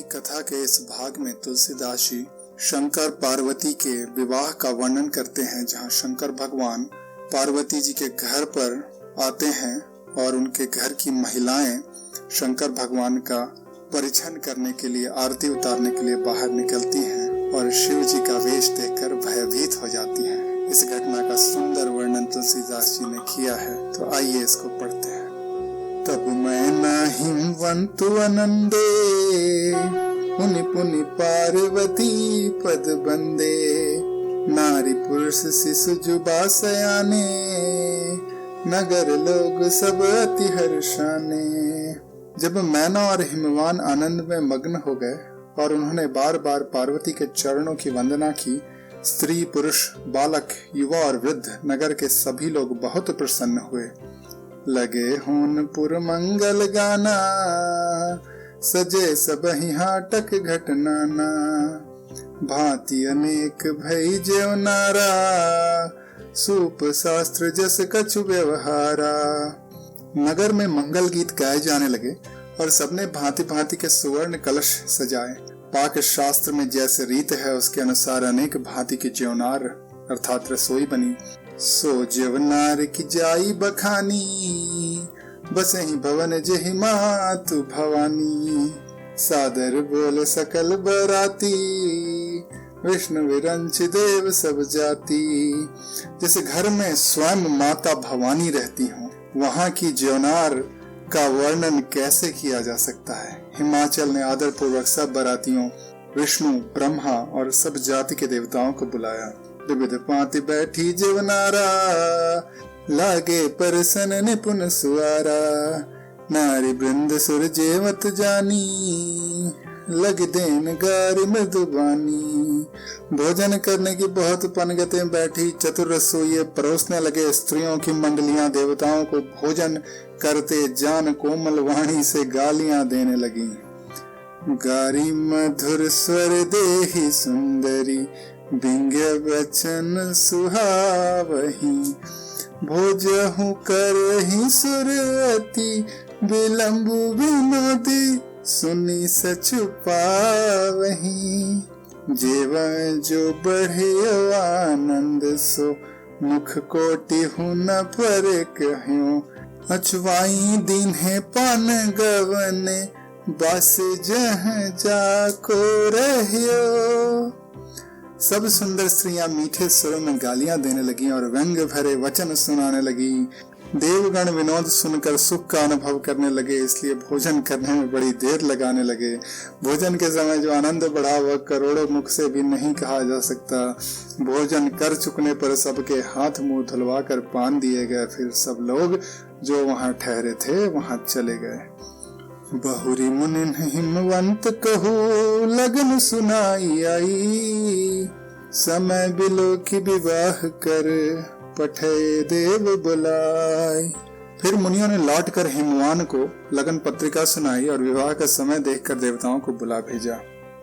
कथा के इस भाग में तुलसीदास जी शंकर पार्वती के विवाह का वर्णन करते हैं, जहां शंकर भगवान पार्वती जी के घर पर आते हैं और उनके घर की महिलाएं शंकर भगवान का परिछन करने के लिए, आरती उतारने के लिए बाहर निकलती हैं और शिव जी का वेश देखकर भयभीत हो जाती हैं। इस घटना का सुंदर वर्णन तुलसीदास जी ने किया है, तो आइए इसको पढ़ते हैं। तब मैं नाहिमवंतु अनंदे, पुनि पुनि पार्वती पद बंदे, नारी पुरुष शिशु जुबा सयाने, नगर लोग सब अति हर्षाने। जब मैना और हिमवान आनंद में मग्न हो गए और उन्होंने बार बार पार्वती के चरणों की वंदना की, स्त्री पुरुष बालक युवा और वृद्ध नगर के सभी लोग बहुत प्रसन्न हुए। लगे होनपुर मंगल गाना, सजे सबहि हाटक घटनाना, भांति अनेक भई जेव नारा, सूप शास्त्र जस कछु व्यवहारा। नगर में मंगल गीत गाए जाने लगे और सबने भांति भांति के सुवर्ण कलश सजाए। पाक शास्त्र में जैसे रीत है उसके अनुसार अनेक भांति की ज्योनार अर्थात रसोई बनी। सो ज्योनार की जाई बखानी, बसहि भवन जेहि मातु भवानी। सादर बोल सकल बराती, विष्णु विरंच देव सब जाति। जैसे घर में स्वयं माता भवानी रहती हूँ, वहाँ की ज्योनार का वर्णन कैसे किया जा सकता है। हिमाचल ने आदर पूर्वक सब बरातियों, विष्णु, ब्रह्मा और सब जाति के देवताओं को बुलाया। विविध पांति बैठी ज्योनारा, लागे परसन निपुण सुआरा। नारी वृंद सुर जेवत जानी, लग देन गारी मृदुबानी। भोजन करने की बहुत पनगतें बैठी चतुर रसोइये परोसने लगे। स्त्रियों की मंडलियां देवताओं को भोजन करते जान कोमल वाणी से गालियां देने लगी। गारी मधुर स्वर देहि सुंदरी, बिंग्य वचन सुहावही। भोजहु करहि सुर अति, विलंबु विनोदी, सुनी सचु पावही। जेव जो बढ़े आनंद सो, मुख कोटि हूँ न पर कह्यो। अचवाई दिन है पान गवने, बस जह जाको रहियो। सब सुंदर स्त्रियां मीठे स्वरों में गालियां देने लगी और व्यंग भरे वचन सुनाने लगी। देवगण विनोद सुनकर सुख का अनुभव करने लगे, इसलिए भोजन करने में बड़ी देर लगाने लगे। भोजन के समय जो आनंद बढ़ा वह करोड़ों मुख से भी नहीं कहा जा सकता। भोजन कर चुकने पर सबके हाथ मुंह धुलवा कर पान दिए गए। फिर सब लोग जो वहां ठहरे थे वहां चले गए। बहुरी मुनिन हिमवंत कहू, लगन सुनाई आई। समय बिलो की विवाह कर, पठे देव बुलाए। फिर मुनियों ने लौटकर हिमवान को लगन पत्रिका सुनाई और विवाह का समय देखकर देवताओं को बुला भेजा।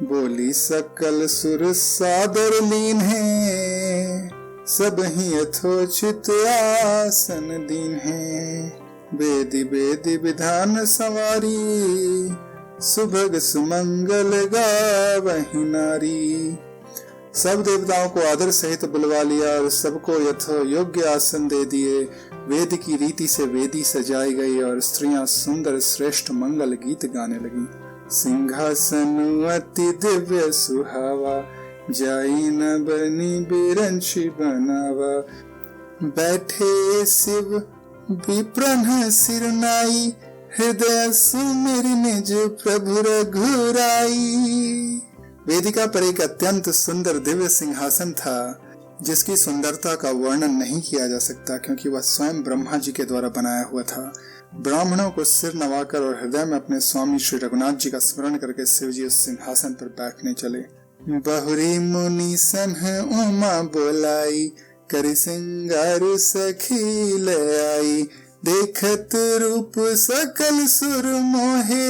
बोली सकल सुर सादर लीन है, सब ही यथोचित आसन दीन है। वेदी वेदी विधान संवारी, सुभग सुमंगल गावहि नारी। सब देवताओं को आदर सहित बुलवा लिया और सबको यथो योग्य आसन दे दिए। वेद की रीति से वेदी सजाई गई और स्त्रियां सुंदर श्रेष्ठ मंगल गीत गाने लगी। सिंहासन अति दिव्य सुहावा, जाई न बनी बिरंची बनावा। बैठे शिव विप्रन सिरनाई, हृदय सुमिर निज प्रभु रघुराई। वेदिका पर एक अत्यंत सुंदर दिव्य सिंहासन था, जिसकी सुंदरता का वर्णन नहीं किया जा सकता, क्योंकि वह स्वयं ब्रह्मा जी के द्वारा बनाया हुआ था। ब्राह्मणों को सिर नवाकर और हृदय में अपने स्वामी श्री रघुनाथ जी का स्मरण करके शिव जी उस सिंहासन पर बैठने चले। बहुरी मुनि सन उमा बोलाई, करि सिंगार सखी ले आई। देखत रूप सकल सुर मोहे,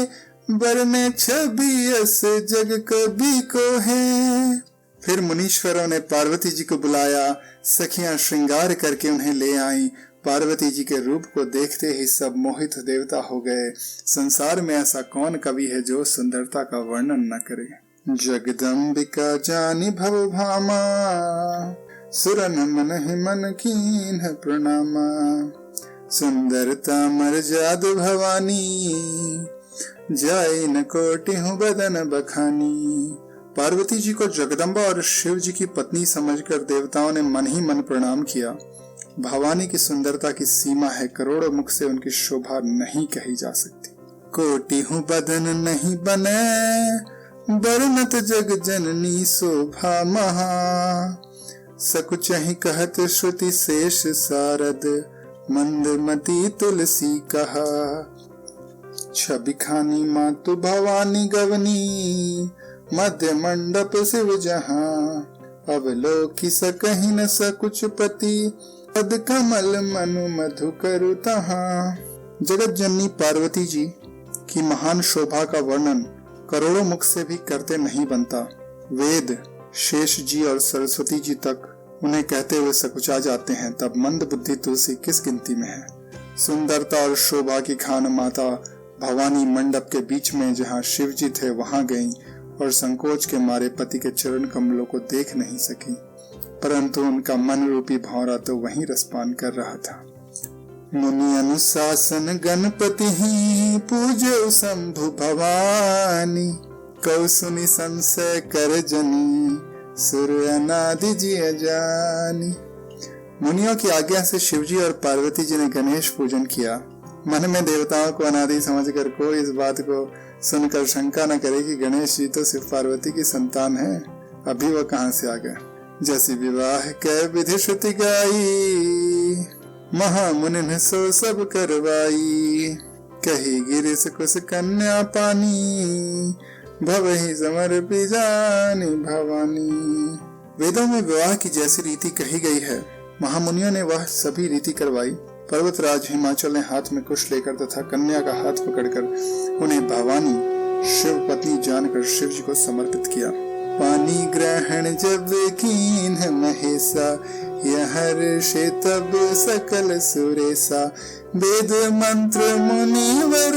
बरने छवि अस जग कभी को है। फिर मुनीश्वरों ने पार्वती जी को बुलाया। सखियां श्रृंगार करके उन्हें ले आईं। पार्वती जी के रूप को देखते ही सब मोहित देवता हो गए। संसार में ऐसा कौन कवि है जो सुंदरता का वर्णन न करे। जगदम्बिका जानी भव भामा, सुरन मन ही मन कीन्ह प्रणामा। सुंदरता मर्याद भवानी, जाई न कोटि हूँ बदन बखानी। पार्वती जी को जगदम्बा और शिव जी की पत्नी समझकर देवताओं ने मन ही मन प्रणाम किया। भवानी की सुंदरता की सीमा है, करोड़ों मुख से उनकी शोभा नहीं कही जा सकती। कोटि हूँ बदन नहीं बने, बरनत जग जननी शोभा महा। सकुचहि कहत श्रुति शेष सारद, मंदमती तुलसी कहा। छवि खानी मातु भवानी गवनी, मध्य मंडप शिव जहाँ। अवलोकि सकहि न सकुच पति, पद कमल मनु मधु करु तहाँ। जगत जननी पार्वती जी की महान शोभा का वर्णन करोड़ों मुख से भी करते नहीं बनता। वेद शेष जी और सरस्वती जी तक उन्हें कहते हुए सकुचा जाते हैं, तब मंद बुद्धि तुलसी किस गिनती में है। सुंदरता और शोभा की खान माता भवानी मंडप के बीच में जहाँ शिव जी थे वहां गईं और संकोच के मारे पति के चरण कमलों को देख नहीं सकी, परंतु उनका मन रूपी भौरा तो वहीं रसपान कर रहा था। मुनि अनुशासन गणपति ही, पूजो शंभु भवानी। कौसुनी संशय कर जनी, सुर अनादि जिय जानी। मुनियों की आज्ञा से शिवजी और पार्वती जी ने गणेश पूजन किया। मन में देवताओं को अनादि समझकर कोई इस बात को सुनकर शंका न करे कि गणेश जी तो सिर्फ पार्वती की संतान है, अभी वह कहां से आ गए। जैसी विवाह के विधि श्रुति गाई, महामुनि ने सो सब करवाई। कही गिरिश कुश कन्या पानी, भवहि समर्पि जानी भवानी। वेदों में विवाह की जैसी रीति कही गई है, महामुनियों ने वह सभी रीति करवाई। पर्वतराज हिमाचल ने हाथ में कुश लेकर तथा कन्या का हाथ पकड़कर उन्हें भवानी शिव पत्नी जानकर शिव जी को समर्पित किया। पानी ग्रहण जब कीन्ह महेशा, यहर्षे तब सकल सुरेशा। वेद मंत्र मुनिवर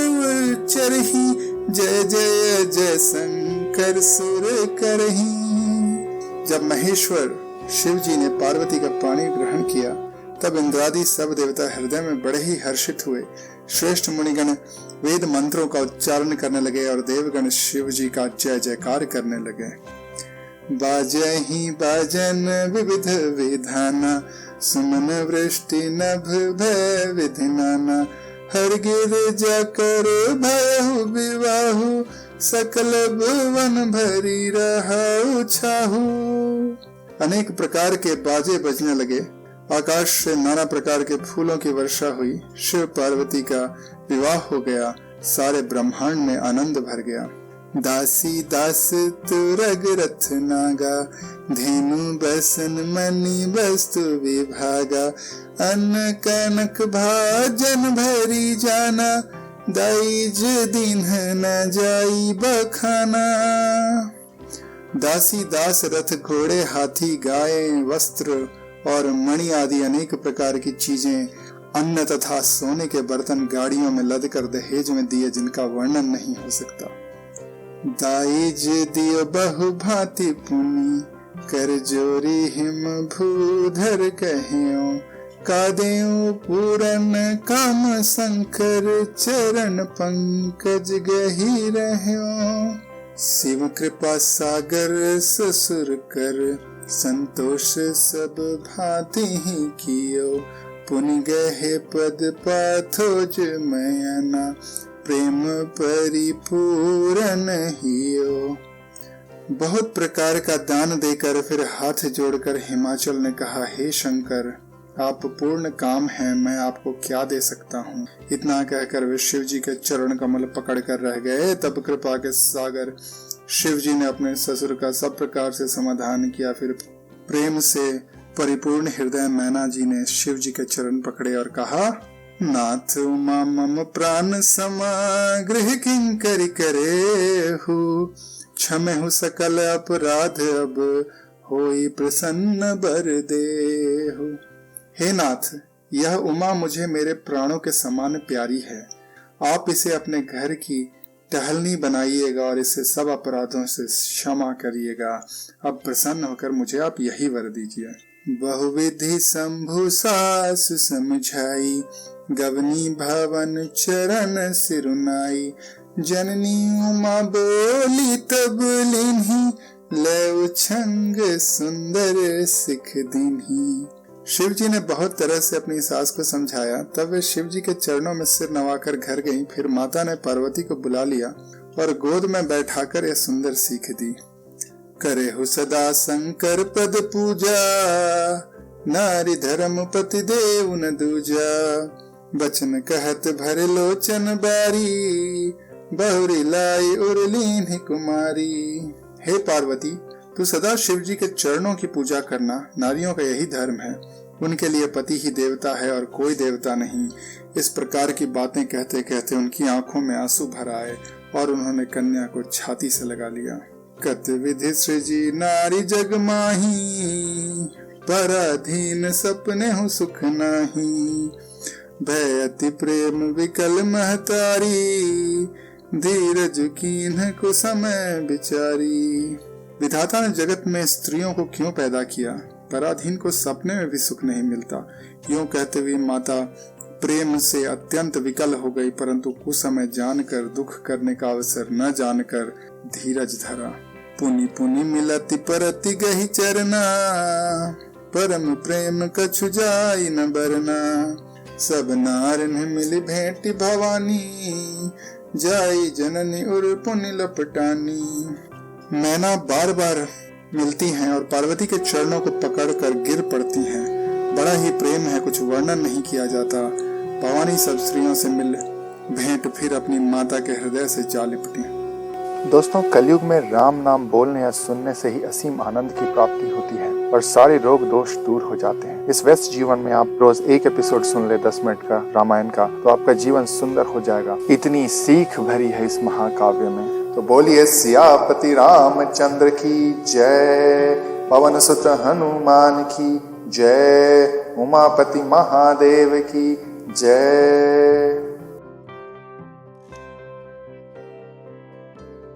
उच्चरहि, जय जय जय शंकर सुर करहि। जब महेश्वर शिव जी ने पार्वती का पानी ग्रहण किया, तब इंद्रादि सब देवता हृदय में बड़े ही हर्षित हुए। श्रेष्ठ मुनिगण वेद मंत्रों का उच्चारण करने लगे और देवगण शिव जी का जय जयकार करने लगे। बाजहि बाजन विविध विधाना, सुमन वृष्टि नभ भय विधि नाना। हर गिरिजा कर भयहु विवाहु, सकल भुवन भरी रहु छाहु। अनेक प्रकार के बाजे बजने लगे, आकाश से नाना प्रकार के फूलों की वर्षा हुई। शिव पार्वती का विवाह हो गया, सारे ब्रह्मांड में आनंद भर गया। दासी दास तुरग रथ नागा, धेनु बसन मणि वस्तु विभागा। अन्न कनक भाजन भरी जाना, दाइज दिन न जाई बखाना। दासी दास रथ घोड़े हाथी गाय वस्त्र और मणि आदि अनेक प्रकार की चीजें, अन्न तथा सोने के बर्तन गाड़ियों में लदकर दहेज में दिए, जिनका वर्णन नहीं हो सकता। दाइज दियो बहु भांति पुनि, कर जोरी हिम भूधर कहियो। कादेऊ पूरन काम शंकर, चरण पंकज गही रह्यो। शिव कृपा सागर ससुर कर, संतोष सब भांति ही कियो। पुनि गहे पद पाथोज मयना, प्रेम परिपूरन हियो। बहुत प्रकार का दान देकर फिर हाथ जोड़कर हिमाचल ने कहा, हे शंकर, आप पूर्ण काम हैं, मैं आपको क्या दे सकता हूँ। इतना कहकर वे शिव जी के चरण कमल पकड़ कर रह गए। तब कृपा के सागर शिव जी ने अपने ससुर का सब प्रकार से समाधान किया। फिर प्रेम से परिपूर्ण हृदय मैना जी ने शिव जी के चरण पकड़े और कहा, नाथ उमा मम प्राण समा, गृह किंकरि करे हूँ। क्षमे हूँ सकल अपराध, अब होई प्रसन्न बर देहु। हे नाथ, यह उमा मुझे मेरे प्राणों के समान प्यारी है। आप इसे अपने घर की टहलनी बनाइएगा और इसे सब अपराधों से क्षमा करिएगा। अब प्रसन्न होकर मुझे आप यही वर दीजिए। बहुविधि शंभु सासु समझाई, गवनी भवन चरण सिरुनाई। जननी उमा बोली तब लिन्ही, लय छंग सुंदर सिख दीन्ही। शिव जी ने बहुत तरह से अपनी सास को समझाया। तब वे शिव जी के चरणों में सिर नवाकर घर गईं। फिर माता ने पार्वती को बुला लिया और गोद में बैठाकर यह सुंदर सीख दी। करेहु सदा शंकर पद पूजा, नारी धर्म पति देव न दूजा। बचन कहत भरे लोचन बारी, बहुरी लाई उर्लीन कुमारी। हे पार्वती, तू सदा शिव जी के चरणों की पूजा करना। नारियों का यही धर्म है। उनके लिए पति ही देवता है और कोई देवता नहीं। इस प्रकार की बातें कहते कहते उनकी आंखों में आंसू भर आए और उन्होंने कन्या को छाती से लगा लिया। कत विधि सृजी नारी जग माही, पराधीन सपने हूँ सुख नाही। भय अति प्रेम विकल महतारी, धीरज कीन्ह को समय बिचारी। विधाता ने जगत में स्त्रियों को क्यों पैदा किया? पराधीन को सपने में भी सुख नहीं मिलता। यूं कहते हुए माता प्रेम से अत्यंत विकल हो गई, परंतु कुसमय जानकर, दुख करने का अवसर न जानकर धीरज धरा। पुनि पुनि मिलति परति गही चरना, परम प्रेम कछु जाई न बरना। सब नारन मिली भेंट भवानी, जाई जननी उर पुनि लपटानी। मैना बार बार मिलती हैं और पार्वती के चरणों को पकड़कर गिर पड़ती हैं। बड़ा ही प्रेम है, कुछ वर्णन नहीं किया जाता। भवानी सब स्त्रियों से मिल भेंट फिर अपनी माता के हृदय से जा लिपटी। दोस्तों, कलयुग में राम नाम बोलने या सुनने से ही असीम आनंद की प्राप्ति होती है और सारे रोग दोष दूर हो जाते हैं। इस व्यस्त जीवन में आप रोज एक एपिसोड सुन ले 10 मिनट का रामायण का, तो आपका जीवन सुंदर हो जाएगा। इतनी सीख भरी है इस महाकाव्य में। तो बोलिए सियापति रामचंद्र की जय, पवन सुत हनुमान की जय, उमापति महादेव की जय।